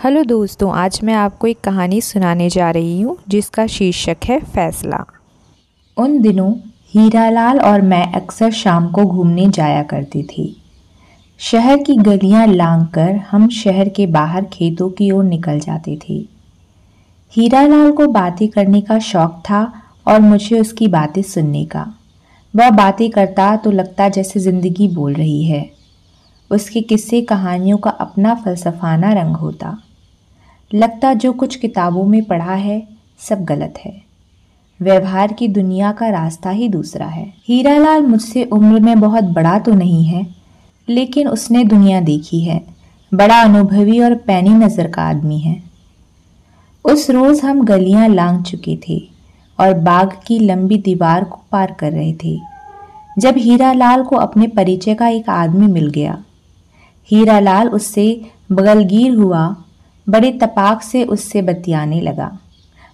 Hello दोस्तों, आज मैं आपको एक कहानी सुनाने जा रही हूँ जिसका शीर्षक है फैसला। उन दिनों हीरालाल और मैं अक्सर शाम को घूमने जाया करती थी। शहर की गलियां लांघकर हम शहर के बाहर खेतों की ओर निकल जाते थे। हीरालाल को बातें करने का शौक था और मुझे उसकी बातें सुनने का। वह बातें करता तो लगता जैसे जिंदगी बोल रही है। उसके किस्से कहानियों का अपना फलसफाना रंग होता। लगता जो कुछ किताबों में पढ़ा है सब गलत है। व्यवहार की दुनिया का रास्ता ही दूसरा है। हीरालाल मुझसे उम्र में बहुत बड़ा तो नहीं है, लेकिन उसने दुनिया देखी है। बड़ा अनुभवी और पैनी नज़र का आदमी है। उस रोज़ हम गलियां लांघ चुके थे और बाग की लंबी दीवार को पार कर रहे थे जब हीरालाल को अपने परिचय का एक आदमी मिल गया। हीरालाल उससे बगलगीर हुआ, बड़े तपाक से उससे बतियाने लगा,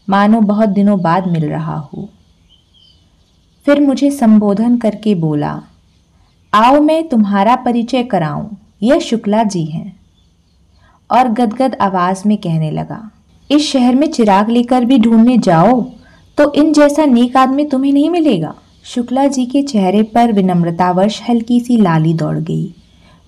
मानो बहुत दिनों बाद मिल रहा हो। फिर मुझे संबोधन करके बोला, आओ मैं तुम्हारा परिचय कराऊं, यह शुक्ला जी हैं। और गदगद आवाज में कहने लगा, इस शहर में चिराग लेकर भी ढूंढने जाओ तो इन जैसा नेक आदमी तुम्हें नहीं मिलेगा। शुक्ला जी के चेहरे पर विनम्रतावश हल्की सी लाली दौड़ गई।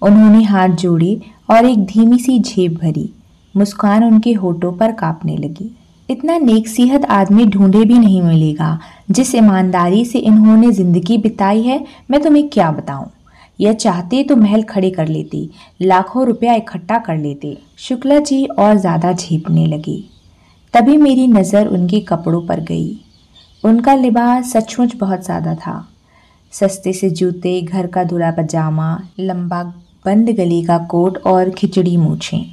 उन्होंने हाथ जोड़े और एक धीमी सी झेप भरी। मुस्कान उनके होठों पर कांपने लगी। इतना नेकसीहत आदमी ढूंढे भी नहीं मिलेगा। जिस ईमानदारी से इन्होंने जिंदगी बिताई है, मैं तुम्हें क्या बताऊं। यह चाहते तो महल खड़े कर लेते, लाखों रुपया इकट्ठा कर लेते। शुक्ला जी और ज्यादा झेपने लगी। तभी मेरी नज़र उनके कपड़ों पर गई। उनका लिबास सचमुच बहुत ज्यादा था। सस्ते से जूते, घर का धुला पजामा, लंबा बंद गले का कोट और खिचड़ी मूछें।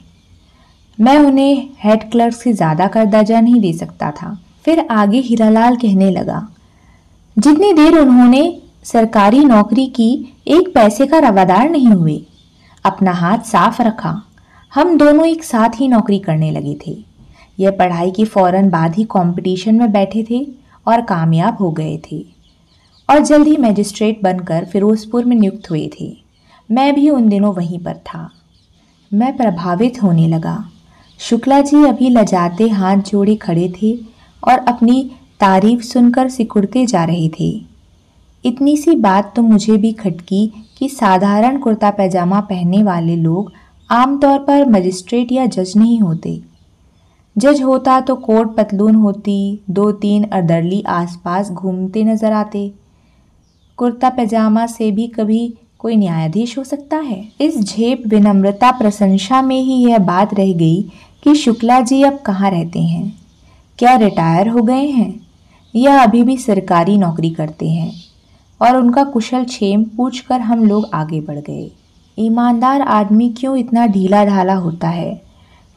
मैं उन्हें हेड क्लर्क से ज़्यादा का दर्जा नहीं दे सकता था। फिर आगे हीरालाल कहने लगा, जितनी देर उन्होंने सरकारी नौकरी की, एक पैसे का रवादार नहीं हुए। अपना हाथ साफ रखा। हम दोनों एक साथ ही नौकरी करने लगे थे। यह पढ़ाई के फौरन बाद ही कंपटीशन में बैठे थे और कामयाब हो गए थे और जल्द ही मजिस्ट्रेट बनकर फिरोजपुर में नियुक्त हुए थे। मैं भी उन दिनों वहीं पर था। मैं प्रभावित होने लगा। शुक्ला जी अभी लजाते हाथ जोड़े खड़े थे और अपनी तारीफ सुनकर सिकुड़ते जा रहे थे। इतनी सी बात तो मुझे भी खटकी कि साधारण कुर्ता पैजामा पहनने वाले लोग आमतौर पर मजिस्ट्रेट या जज नहीं होते। जज होता तो कोट पतलून होती, 2-3 अर्दली आसपास घूमते नजर आते। कुर्ता पैजामा से भी कभी कोई न्यायाधीश हो सकता है। इस झेप विनम्रता प्रशंसा में ही यह बात रह गई कि शुक्ला जी अब कहाँ रहते हैं। क्या रिटायर हो गए हैं या अभी भी सरकारी नौकरी करते हैं। और उनका कुशल क्षेम पूछकर हम लोग आगे बढ़ गए। ईमानदार आदमी क्यों इतना ढीला ढाला होता है,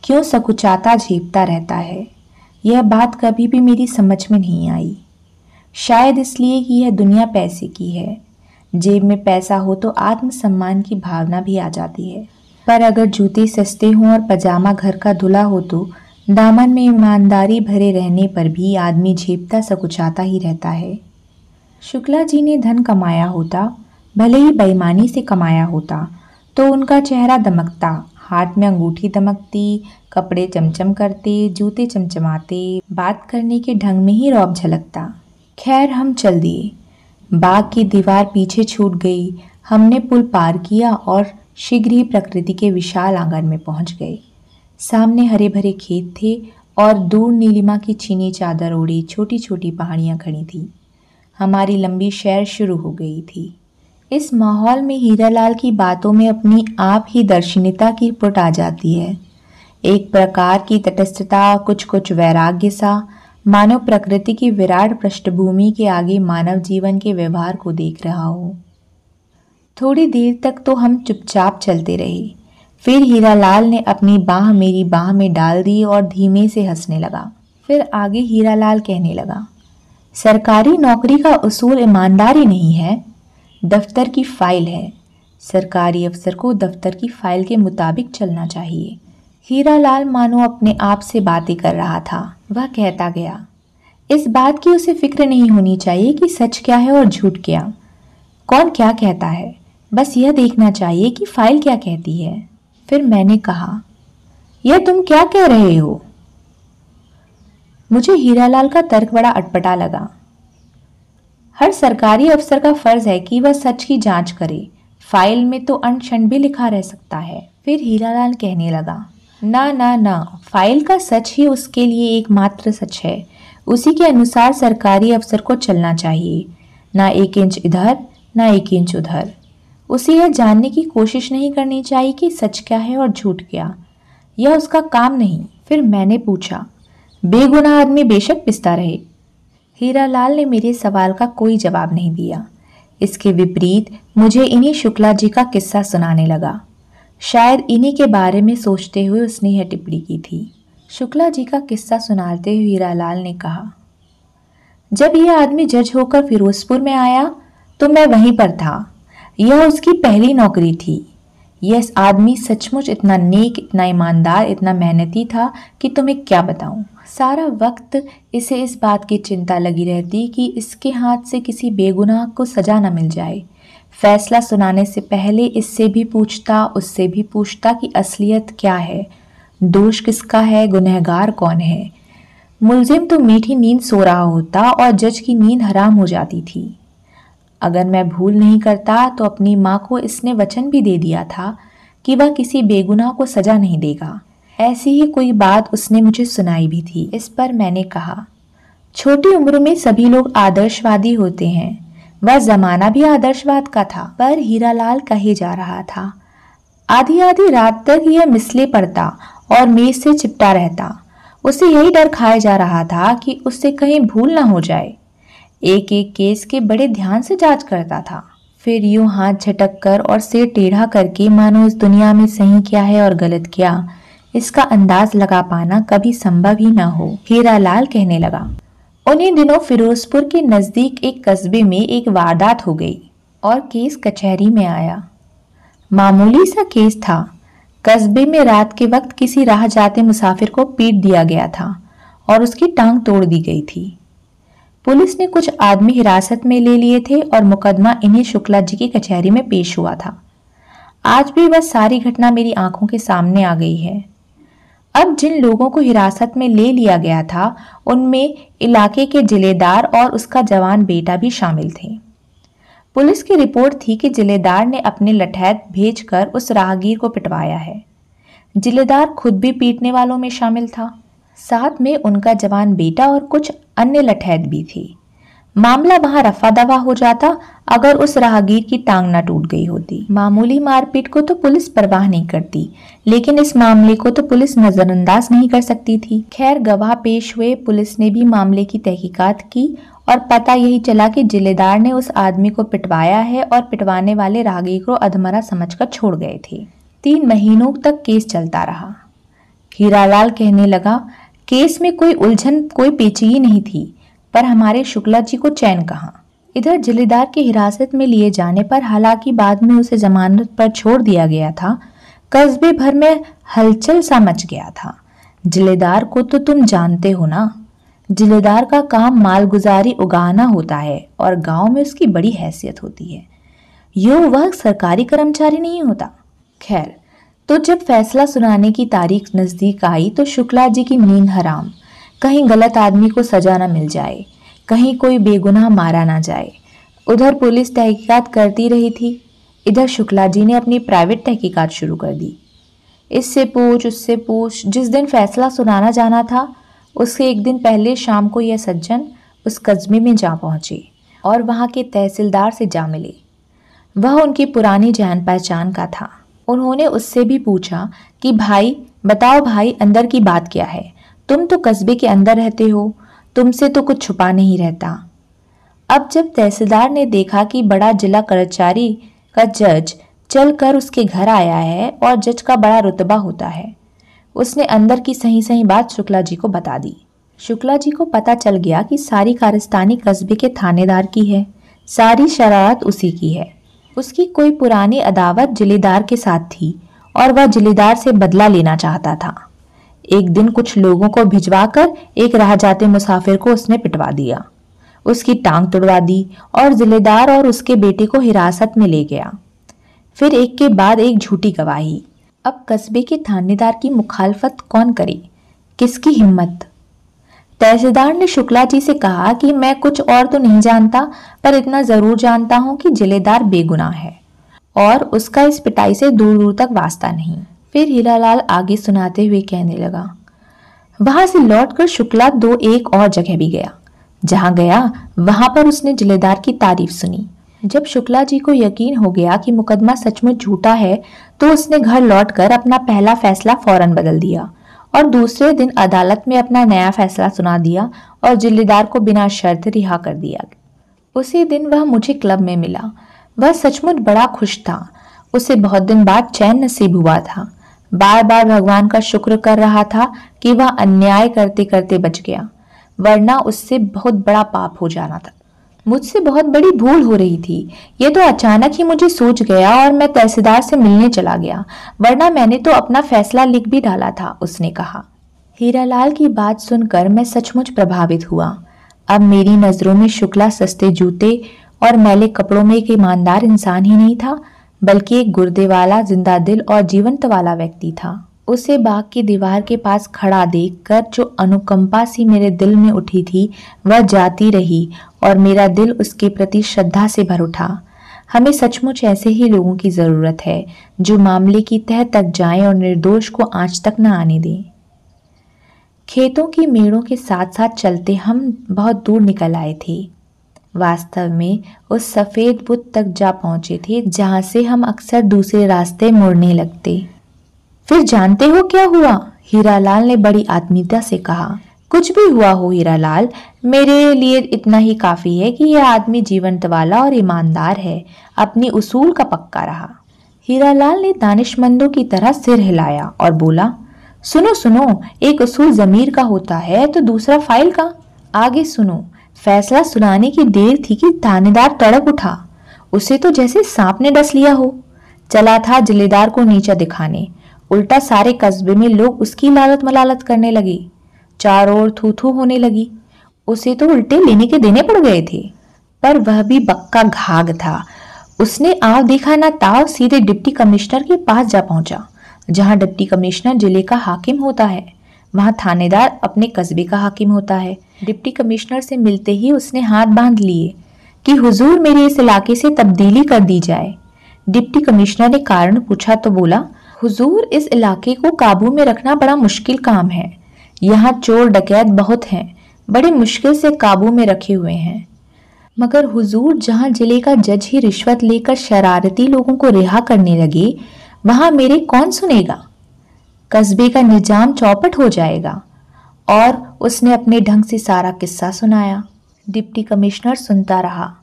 क्यों सकुचाता झेपता रहता है, यह बात कभी भी मेरी समझ में नहीं आई। शायद इसलिए कि यह दुनिया पैसे की है। जेब में पैसा हो तो आत्मसम्मान की भावना भी आ जाती है, पर अगर जूते सस्ते हों और पजामा घर का धुला हो तो दामन में ईमानदारी भरे रहने पर भी आदमी झेपता सकुचाता ही रहता है। शुक्ला जी ने धन कमाया होता, भले ही बेईमानी से कमाया होता, तो उनका चेहरा दमकता, हाथ में अंगूठी दमकती, कपड़े चमचम करते, जूते चमचमाते, बात करने के ढंग में ही रौब झलकता। खैर हम चल दिए। बाग की दीवार पीछे छूट गई। हमने पुल पार किया और शीघ्र ही प्रकृति के विशाल आंगन में पहुंच गए। सामने हरे भरे खेत थे और दूर नीलिमा की चीनी चादर ओढ़ी छोटी छोटी पहाड़ियां खड़ी थीं। हमारी लंबी सैर शुरू हो गई थी। इस माहौल में हीरालाल की बातों में अपनी आप ही दर्शनीयता की पुट आ जाती है। एक प्रकार की तटस्थता, कुछ कुछ वैराग्य सा, मानव प्रकृति की विराट पृष्ठभूमि के आगे मानव जीवन के व्यवहार को देख रहा हो। थोड़ी देर तक तो हम चुपचाप चलते रहे। फिर हीरालाल ने अपनी बाह मेरी बाह में डाल दी और धीमे से हंसने लगा। फिर आगे हीरालाल कहने लगा, सरकारी नौकरी का उसूल ईमानदारी नहीं है, दफ्तर की फाइल है। सरकारी अफसर को दफ्तर की फाइल के मुताबिक चलना चाहिए। हीरालाल मानो अपने आप से बातें कर रहा था। वह कहता गया, इस बात की उसे फिक्र नहीं होनी चाहिए कि सच क्या है और झूठ क्या, कौन क्या कहता है। बस यह देखना चाहिए कि फाइल क्या कहती है। फिर मैंने कहा, यह तुम क्या कह रहे हो? मुझे हीरालाल का तर्क बड़ा अटपटा लगा। हर सरकारी अफसर का फर्ज है कि वह सच की जांच करे। फाइल में तो अनशन भी लिखा रह सकता है। फिर हीरालाल कहने लगा, ना ना ना, फाइल का सच ही उसके लिए एकमात्र सच है। उसी के अनुसार सरकारी अफसर को चलना चाहिए, ना 1 इंच इधर ना 1 इंच उधर। उसे यह जानने की कोशिश नहीं करनी चाहिए कि सच क्या है और झूठ क्या। यह उसका काम नहीं। फिर मैंने पूछा, बेगुनाह आदमी बेशक पिसता रहे। हीरालाल ने मेरे सवाल का कोई जवाब नहीं दिया। इसके विपरीत मुझे इन्हीं शुक्ला जी का किस्सा सुनाने लगा। शायद इन्हीं के बारे में सोचते हुए उसने यह टिप्पणी की थी। शुक्ला जी का किस्सा सुनाते हुए हीरालाल ने कहा, जब यह आदमी जज होकर फिरोजपुर में आया तो मैं वहीं पर था। यह उसकी पहली नौकरी थी। यह आदमी सचमुच इतना नेक, इतना ईमानदार, इतना मेहनती था कि तुम्हें क्या बताऊं। सारा वक्त इसे इस बात की चिंता लगी रहती कि इसके हाथ से किसी बेगुनाह को सजा न मिल जाए। फैसला सुनाने से पहले इससे भी पूछता, उससे भी पूछता कि असलियत क्या है, दोष किसका है, गुनहगार कौन है। मुलजिम तो मीठी नींद सो रहा होता और जज की नींद हराम हो जाती थी। अगर मैं भूल नहीं करता तो अपनी माँ को इसने वचन भी दे दिया था कि वह किसी बेगुनाह को सजा नहीं देगा। ऐसी ही कोई बात उसने मुझे सुनाई भी थी। इस पर मैंने कहा, छोटी उम्र में सभी लोग आदर्शवादी होते हैं। वह जमाना भी आदर्शवाद का था। पर हीरालाल कहे जा रहा था। आधी आधी रात तक यह मिसले पढ़ता और मेज से चिपटा रहता। उसे यही डर खाया जा रहा था कि उससे कहीं भूल ना हो जाए। एक एक केस के बड़े ध्यान से जांच करता था। फिर यूं हाथ झटक कर और सिर टेढ़ा करके मानो इस दुनिया में सही क्या है और गलत क्या, इसका अंदाज लगा पाना कभी संभव ही न हो। हीरालाल कहने लगा, उन्हीं दिनों फिरोजपुर के नजदीक एक कस्बे में एक वारदात हो गई और केस कचहरी में आया। मामूली सा केस था। कस्बे में रात के वक्त किसी राह जाते मुसाफिर को पीट दिया गया था और उसकी टांग तोड़ दी गई थी। पुलिस ने कुछ आदमी हिरासत में ले लिए थे और मुकदमा इन्हीं शुक्ला जी की कचहरी में पेश हुआ था। आज भी वह सारी घटना मेरी आंखों के सामने आ गई है। अब जिन लोगों को हिरासत में ले लिया गया था उनमें इलाके के जिलेदार और उसका जवान बेटा भी शामिल थे। पुलिस की रिपोर्ट थी कि जिलेदार ने अपने लठैत भेजकर उस राहगीर को पिटवाया है। जिलेदार खुद भी पीटने वालों में शामिल था। साथ में उनका जवान बेटा और कुछ अन्य लठैत भी थी। मामला वहां रफा दफा हो जाता अगर उस राहगीर की टांग न टूट गई होती। मामूली मारपीट को तो पुलिस परवाह नहीं करती, लेकिन इस मामले को तो पुलिस नजरअंदाज नहीं कर सकती थी। खैर, गवाह पेश हुए। पुलिस ने भी मामले की तहकीकात की और पता यही चला कि जिलेदार ने उस आदमी को पिटवाया है और पिटवाने वाले राहगीर को अधमरा समझकर छोड़ गए थे। 3 महीनों तक केस चलता रहा। हीरालाल कहने लगा, केस में कोई उलझन, कोई पेचीदी नहीं थी, पर हमारे शुक्ला जी को चैन कहाँ। इधर जिलेदार के हिरासत में लिए जाने पर, हालांकि बाद में उसे जमानत पर छोड़ दिया गया था, कस्बे भर में हलचल सा मच गया था। जिलेदार को तो तुम जानते हो ना। जिलेदार का काम मालगुजारी उगाना होता है और गांव में उसकी बड़ी हैसियत होती है। यूं वह सरकारी कर्मचारी नहीं होता। खैर, तो जब फैसला सुनाने की तारीख नजदीक आई तो शुक्ला जी की नींद हराम। कहीं गलत आदमी को सजा न मिल जाए, कहीं कोई बेगुनाह मारा ना जाए। उधर पुलिस तहकीकात करती रही थी, इधर शुक्ला जी ने अपनी प्राइवेट तहकीकात शुरू कर दी। इससे पूछ, उससे पूछ। जिस दिन फैसला सुनाना जाना था उसके एक दिन पहले शाम को यह सज्जन उस कस्बे में जा पहुंचे और वहां के तहसीलदार से जा मिले। वह उनकी पुरानी जान पहचान का था। उन्होंने उससे भी पूछा कि भाई बताओ भाई, अंदर की बात क्या है। तुम तो कस्बे के अंदर रहते हो, तुमसे तो कुछ छुपा नहीं रहता। अब जब तहसीलदार ने देखा कि बड़ा जिला कर्मचारी का जज चलकर उसके घर आया है और जज का बड़ा रुतबा होता है, उसने अंदर की सही सही बात शुक्ला जी को बता दी। शुक्ला जी को पता चल गया कि सारी कारस्तानी कस्बे के थानेदार की है, सारी शरारत उसी की है। उसकी कोई पुरानी अदावत जिलेदार के साथ थी और वह जिलेदार से बदला लेना चाहता था। एक दिन कुछ लोगों को भिजवाकर एक राह जाते मुसाफिर को उसने पिटवा दिया, उसकी टांग तुड़वा दी और जिलेदार और उसके बेटे को हिरासत में ले गया। फिर एक के बाद एक झूठी गवाही। अब कस्बे के थानेदार की मुखालफत कौन करे, किसकी हिम्मत। तहसीलदार ने शुक्ला जी से कहा कि मैं कुछ और तो नहीं जानता, पर इतना जरूर जानता हूं कि जिलेदार बेगुनाह है और उसका इस पिटाई से दूर दूर तक वास्ता नहीं। फिर हीरालाल आगे सुनाते हुए कहने लगा, वहां से लौटकर शुक्ला दो एक और जगह भी गया। जहां गया वहां पर उसने जिलेदार की तारीफ सुनी। जब शुक्ला जी को यकीन हो गया कि मुकदमा सचमुच झूठा है, तो उसने घर लौटकर अपना पहला फैसला फौरन बदल दिया और दूसरे दिन अदालत में अपना नया फैसला सुना दिया और जिलेदार को बिना शर्त रिहा कर दिया। उसी दिन वह मुझे क्लब में मिला। वह सचमुच बड़ा खुश था। उसे बहुत दिन बाद चैन नसीब हुआ था। बार बार भगवान का शुक्र कर रहा था कि वह अन्याय करते करते बच गया, वरना उससे बहुत बड़ा पाप हो जाना था। मुझसे बहुत बड़ी भूल हो रही थी। ये तो अचानक ही मुझे सूझ गया और मैं तहसीलदार से मिलने चला गया, वरना मैंने तो अपना फैसला लिख भी डाला था, उसने कहा। हीरालाल की बात सुनकर मैं सचमुच प्रभावित हुआ। अब मेरी नजरों में शुक्ला सस्ते जूते और मैले कपड़ों में एक ईमानदार इंसान ही नहीं था, बल्कि एक गुर्दे वाला, जिंदा दिल और जीवंत वाला व्यक्ति था। उसे बाग की दीवार के पास खड़ा देखकर जो अनुकंपा सी मेरे दिल में उठी थी, वह जाती रही और मेरा दिल उसके प्रति श्रद्धा से भर उठा। हमें सचमुच ऐसे ही लोगों की जरूरत है जो मामले की तह तक जाएं और निर्दोष को आंच तक न आने दें। खेतों की मेड़ों के साथ साथ चलते हम बहुत दूर निकल आए थे। वास्तव में उस सफेद बुत तक जा पहुंचे थे जहां से हम अक्सर दूसरे रास्ते मुड़ने लगते। फिर जानते हो क्या हुआ? हीरालाल ने बड़ी आत्मीयता से कहा। कुछ भी हुआ हो हीरालाल, मेरे लिए इतना ही काफी है कि यह आदमी जीवंत वाला और ईमानदार है, अपनी उसूल का पक्का रहा। हीरालाल ने दानिशमंदों की तरह सिर हिलाया और बोला, सुनो सुनो, एक उसूल जमीर का होता है तो दूसरा फाइल का। आगे सुनो। फैसला सुनाने की देर थी कि थानेदार तड़प उठा। उसे तो जैसे सांप ने डस लिया हो। चला था जिलेदार को नीचा दिखाने। उल्टा सारे कस्बे में लोग उसकी लालत मलालत करने लगे। चारों ओर थू थू होने लगी। उसे तो उल्टे लेने के देने पड़ गए थे। पर वह भी बक्का घाघ था। उसने आव देखा ना ताव सीधे डिप्टी कमिश्नर के पास जा पहुंचा। जहां डिप्टी कमिश्नर जिले का हाकिम होता है, वहां थानेदार अपने कस्बे का हाकिम होता है। डिप्टी कमिश्नर से मिलते ही उसने हाथ बांध लिए कि हुजूर मेरे इस इलाके से तब्दीली कर दी जाए। डिप्टी कमिश्नर ने कारण पूछा तो बोला, हुजूर इस इलाके को काबू में रखना बड़ा मुश्किल काम है। यहाँ चोर डकैत बहुत हैं, बड़ी मुश्किल से काबू में रखे हुए हैं। मगर हुजूर जहाँ जिले का जज ही रिश्वत लेकर शरारती लोगों को रिहा करने लगे, वहां मेरे कौन सुनेगा? कस्बे का निजाम चौपट हो जाएगा। और उसने अपने ढंग से सारा किस्सा सुनाया। डिप्टी कमिश्नर सुनता रहा।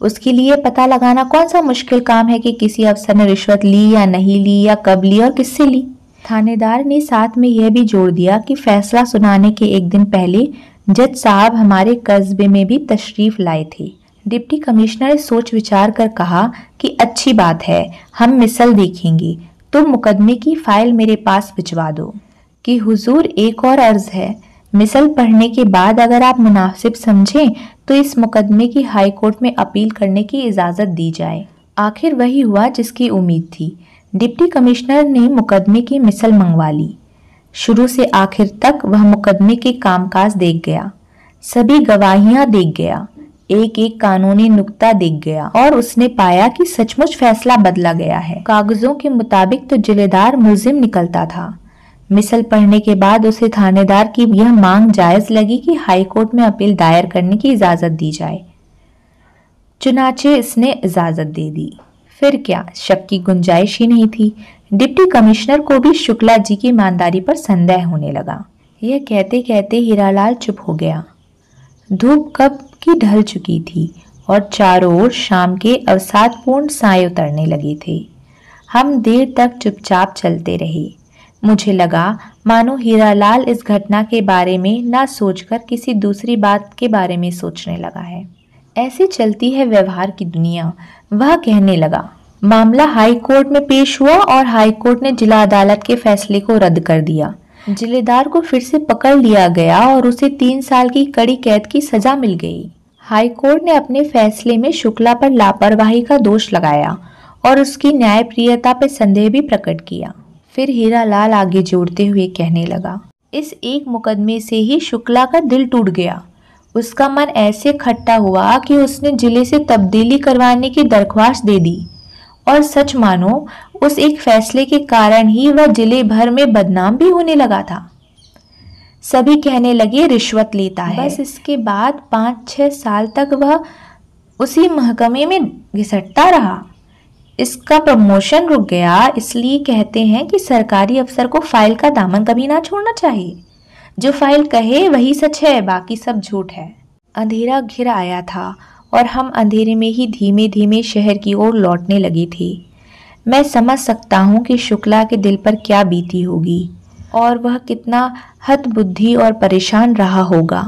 उसके लिए पता लगाना कौन सा मुश्किल काम है कि किसी अफसर ने रिश्वत ली या नहीं ली या कब ली और किससे ली। थानेदार ने साथ में यह भी जोड़ दिया कि फैसला सुनाने के एक दिन पहले जज साहब हमारे कस्बे में भी तशरीफ लाए थे। डिप्टी कमिश्नर ने सोच विचार कर कहा कि अच्छी बात है, हम मिसल देखेंगे। तुम मुकदमे की फाइल मेरे पास भिजवा दो। कि हुजूर एक और अर्ज है, मिसल पढ़ने के बाद अगर आप मुनासिब समझें तो इस मुकदमे की हाई कोर्ट में अपील करने की इजाज़त दी जाए। आखिर वही हुआ जिसकी उम्मीद थी। डिप्टी कमिश्नर ने मुकदमे की मिसल मंगवा ली। शुरू से आखिर तक वह मुकदमे के कामकाज देख गया, सभी गवाहियां देख गया, एक एक कानूनी नुक्ता देख गया और उसने पाया कि सचमुच फैसला बदला गया है। कागजों के मुताबिक तो जिलेदार मुल्जिम निकलता था। मिसल पढ़ने के बाद उसे थानेदार की यह मांग जायज लगी कि हाई कोर्ट में अपील दायर करने की इजाजत दी जाए। चुनाचे इसने इजाजत दे दी। फिर क्या, शक की गुंजाइश ही नहीं थी। डिप्टी कमिश्नर को भी शुक्ला जी की ईमानदारी पर संदेह होने लगा। यह कहते कहते हीरालाल चुप हो गया। धूप कब की ढल चुकी थी और चारों ओर शाम के अवसादपूर्ण साए उतरने लगे थे। हम देर तक चुपचाप चलते रहे। मुझे लगा मानो हीरालाल इस घटना के बारे में ना सोचकर किसी दूसरी बात के बारे में सोचने लगा है। ऐसी चलती है व्यवहार की दुनिया। वह कहने लगा, मामला हाई कोर्ट में पेश हुआ और हाई कोर्ट ने जिला अदालत के फैसले को रद्द कर दिया। जिलेदार को फिर से पकड़ लिया गया और उसे 3 साल की कड़ी कैद की सजा मिल गई। हाई कोर्ट ने अपने फैसले में शुक्ला पर लापरवाही का दोष लगाया और उसकी न्यायप्रियता पर संदेह भी प्रकट किया। फिर हीरालाल आगे जोड़ते हुए कहने लगा, इस एक मुकदमे से ही शुक्ला का दिल टूट गया। उसका मन ऐसे खट्टा हुआ कि उसने जिले से तब्दीली करवाने की दरख्वास्त दे दी। और सच मानो, उस एक फैसले के कारण ही वह जिले भर में बदनाम भी होने लगा था। सभी कहने लगे रिश्वत लेता है। बस इसके बाद 5-6 साल तक वह उसी महकमे में घिसटता रहा। इसका प्रमोशन रुक गया। इसलिए कहते हैं कि सरकारी अफसर को फाइल का दामन कभी ना छोड़ना चाहिए। जो फाइल कहे वही सच है, बाकी सब झूठ है। अंधेरा घिर आया था और हम अंधेरे में ही धीमे धीमे शहर की ओर लौटने लगे थे। मैं समझ सकता हूँ कि शुक्ला के दिल पर क्या बीती होगी और वह कितना हतबुद्धि और परेशान रहा होगा।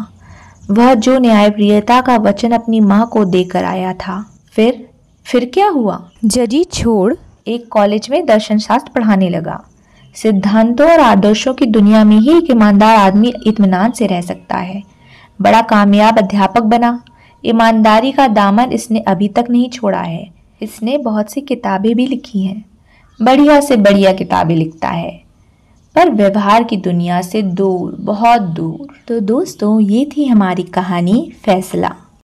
वह जो न्यायप्रियता का वचन अपनी माँ को देकर आया था। फिर क्या हुआ? जजी छोड़। एक कॉलेज में दर्शन शास्त्र पढ़ाने लगा। सिद्धांतों और आदर्शों की दुनिया में ही एक ईमानदार आदमी इत्मीनान से रह सकता है। बड़ा कामयाब अध्यापक बना। ईमानदारी का दामन इसने अभी तक नहीं छोड़ा है। इसने बहुत सी किताबें भी लिखी हैं। बढ़िया से बढ़िया किताबें लिखता है, पर व्यवहार की दुनिया से दूर, बहुत दूर। तो दोस्तों, ये थी हमारी कहानी फैसला।